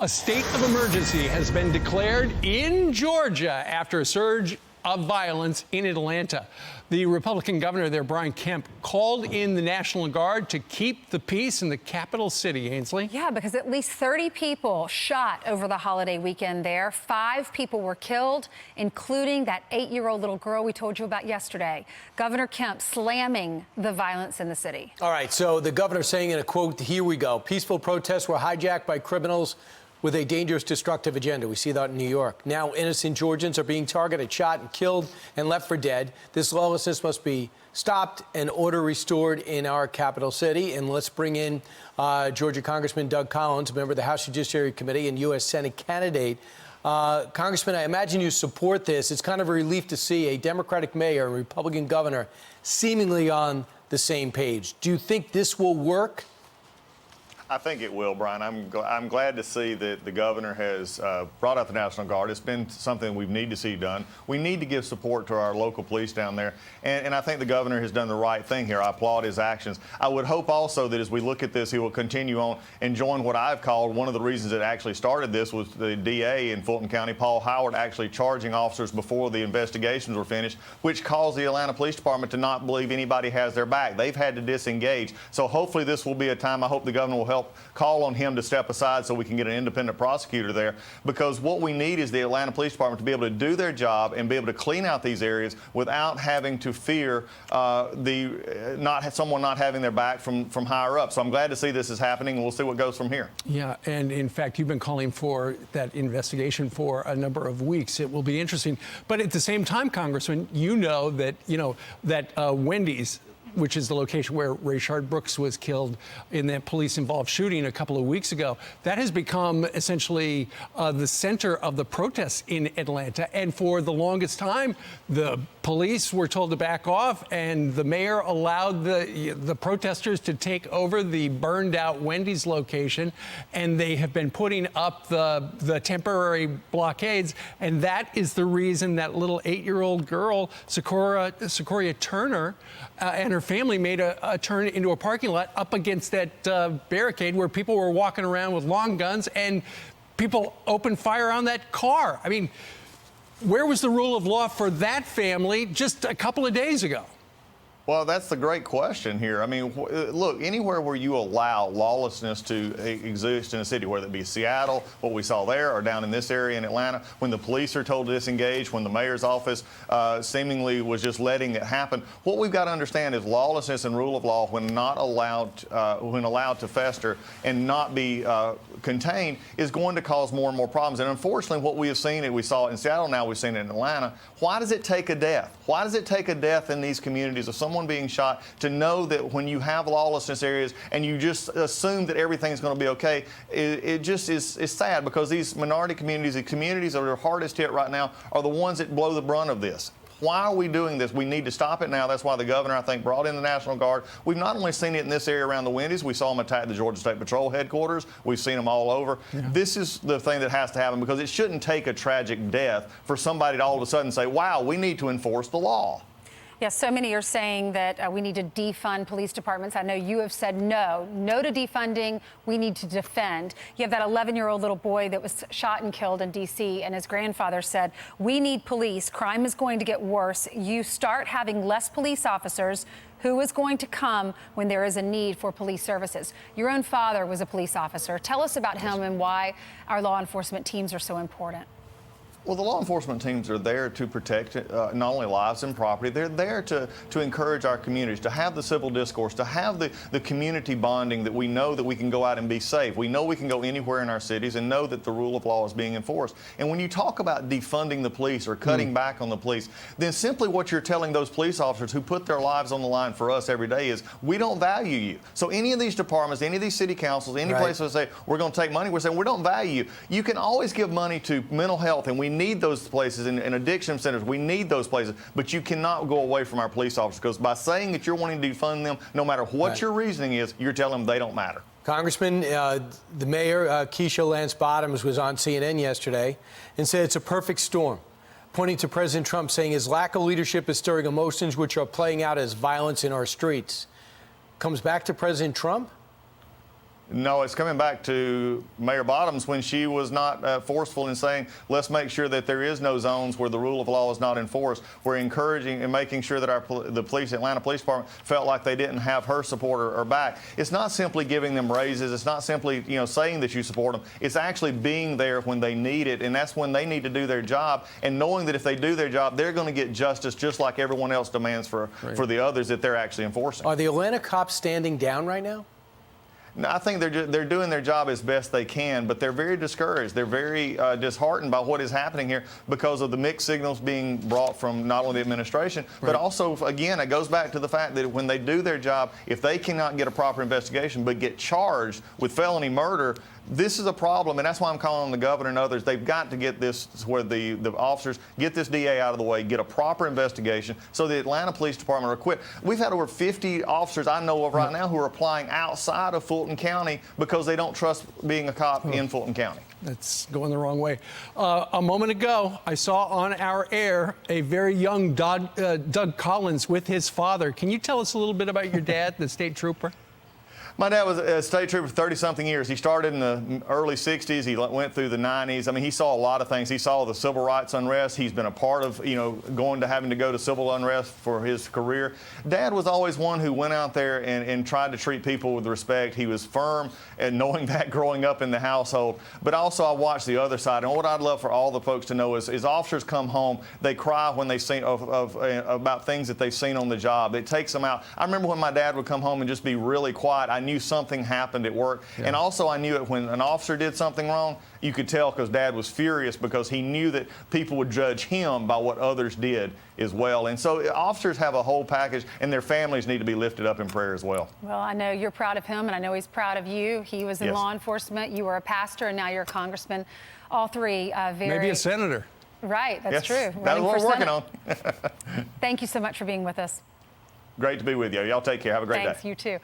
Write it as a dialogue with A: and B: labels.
A: A state of emergency has been declared in Georgia after a surge of violence in Atlanta. The Republican governor there, Brian Kemp, called in the National Guard to keep the peace in the capital city, Ainsley.
B: Yeah, because at least 30 people shot over the holiday weekend there. 5 people were killed, including that 8-year-old little girl we told you about yesterday. Governor Kemp slamming the violence in the city.
C: All right, so the governor saying in a quote, here we go, peaceful protests were hijacked by criminals with a dangerous, destructive agenda. We see that in New York. Now innocent Georgians are being targeted, shot, and killed and left for dead. This lawlessness must be stopped and order restored in our capital city. And let's bring in Georgia Congressman Doug Collins, a member of the House Judiciary Committee and U.S. Senate candidate. Congressman, I imagine you support this. It's kind of a relief to see a Democratic mayor and Republican governor seemingly on the same page. Do you think this will work?
D: I think it will, Brian. I'm glad to see that the governor has brought out the National Guard. It's been something we need to see done. We need to give support to our local police down there, and I think the governor has done the right thing here. I applaud his actions. I would hope also that as we look at this, he will continue on and join what I've called one of the reasons that actually started this was the DA in Fulton County, Paul Howard, actually charging officers before the investigations were finished, which caused the Atlanta Police Department to not believe anybody has their back. They've had to disengage. So hopefully this will be a time, I hope the governor will help call on him to step aside so we can get an independent prosecutor there, because what we need is the Atlanta Police Department to be able to do their job and be able to clean out these areas without having to fear someone not having their back from higher up. So I'm glad to see this is happening, and we'll see what goes from here.
A: Yeah, and in fact, you've been calling for that investigation for a number of weeks. It will be interesting. But at the same time, Congressman, you know that Wendy's, which is the location where Rayshard Brooks was killed in that police-involved shooting a couple of weeks ago, that has become essentially the center of the protests in Atlanta. And for the longest time, the police were told to back off, and the mayor allowed the protesters to take over the burned-out Wendy's location, and they have been putting up the temporary blockades, and that is the reason that little 8-year-old girl, Sequoia Turner, and her family made a turn into a parking lot up against that barricade where people were walking around with long guns, and people opened fire on that car. I mean, where was the rule of law for that family just a couple of days ago?
D: Well, that's the great question here. I mean, look, anywhere where you allow lawlessness to exist in a city, whether it be Seattle, what we saw there, or down in this area in Atlanta, when the police are told to disengage, when the mayor's office seemingly was just letting it happen, what we've got to understand is lawlessness and rule of law, when not allowed, when allowed to fester and not be contained, is going to cause more and more problems. And unfortunately, what we have seen, and we saw it in Seattle, now we've seen it in Atlanta. Why does it take a death? Why does it take a death in these communities of someone being shot to know that when you have lawlessness areas and you just assume that everything's going to be okay? It just is sad, because these minority communities, the communities that are hardest hit right now, are the ones that blow the brunt of this. Why are we doing this? We need to stop it now. That's why the governor, I think, brought in the National Guard. We've not only seen it in this area around the Wendy's, we saw them attack the Georgia State Patrol headquarters. We've seen them all over. Yeah. This is the thing that has to happen, because it shouldn't take a tragic death for somebody to all of a sudden say, wow, we need to enforce the law.
B: Yes, so many are saying that we need to defund police departments. I know you have said no to defunding. We need to defend. You have that 11-year-old little boy that was shot and killed in D.C., and his grandfather said, we need police. Crime is going to get worse. You start having less police officers. Who is going to come when there is a need for police services? Your own father was a police officer. Tell us about him and why our law enforcement teams are so important.
D: Well, the law enforcement teams are there to protect not only lives and property, they're there to encourage our communities, to have the civil discourse, to have the community bonding that we know that we can go out and be safe. We know we can go anywhere in our cities and know that the rule of law is being enforced. And when you talk about defunding the police or cutting back on the police, then simply what you're telling those police officers who put their lives on the line for us every day is, we don't value you. So any of these departments, any of these city councils, any place that say, we're going to take money, we're saying, we don't value you. You can always give money to mental health, and we need those places, and addiction centers, we need those places, but you cannot go away from our police officers, because by saying that you're wanting to defund them, no matter what your reasoning is, you're telling them they don't matter.
C: Congressman, the mayor, Keisha Lance Bottoms, was on CNN yesterday and said it's a perfect storm, pointing to President Trump, saying his lack of leadership is stirring emotions which are playing out as violence in our streets. Comes back to President Trump?
D: No, it's coming back to Mayor Bottoms when she was not forceful in saying, let's make sure that there is no zones where the rule of law is not enforced. We're encouraging and making sure that the Atlanta Police Department felt like they didn't have her support or back. It's not simply giving them raises. It's not simply, saying that you support them. It's actually being there when they need it, and that's when they need to do their job, and knowing that if they do their job, they're going to get justice just like everyone else demands for the others that they're actually enforcing.
C: Are the Atlanta cops standing down right now?
D: No, I think they're doing their job as best they can, but they're very discouraged. They're very disheartened by what is happening here because of the mixed signals being brought from not only the administration, but also, again, it goes back to the fact that when they do their job, if they cannot get a proper investigation but get charged with felony murder, this is a problem, and that's why I'm calling on the governor and others. They've got to get this where the officers get this DA out of the way, get a proper investigation so the Atlanta Police Department are equipped. We've had over 50 officers I know of right now who are applying outside of Fulton County because they don't trust being a cop in Fulton County.
A: That's going the wrong way. A moment ago, I saw on our air a very young Doug Collins with his father. Can you tell us a little bit about your dad, the state trooper?
D: My dad was a state trooper for 30-something years. He started in the early 60s. He went through the 90s. I mean, he saw a lot of things. He saw the civil rights unrest. He's been a part of, having to go to civil unrest for his career. Dad was always one who went out there and tried to treat people with respect. He was firm, and knowing that growing up in the household. But also, I watched the other side. And what I'd love for all the folks to know is officers come home, they cry when they see about things that they've seen on the job. It takes them out. I remember when my dad would come home and just be really quiet. I knew something happened at work. Yeah. And also I knew it when an officer did something wrong, you could tell because Dad was furious because he knew that people would judge him by what others did as well. And so officers have a whole package, and their families need to be lifted up in prayer as well.
B: Well, I know you're proud of him, and I know he's proud of you. He was in law enforcement. You were a pastor, and now you're a congressman. All three
A: maybe a senator.
B: Right, that's true.
D: That's what we're working on.
B: Thank you so much for being with us.
D: Great to be with you. Y'all take care. Have a great day.
B: Thanks, you too.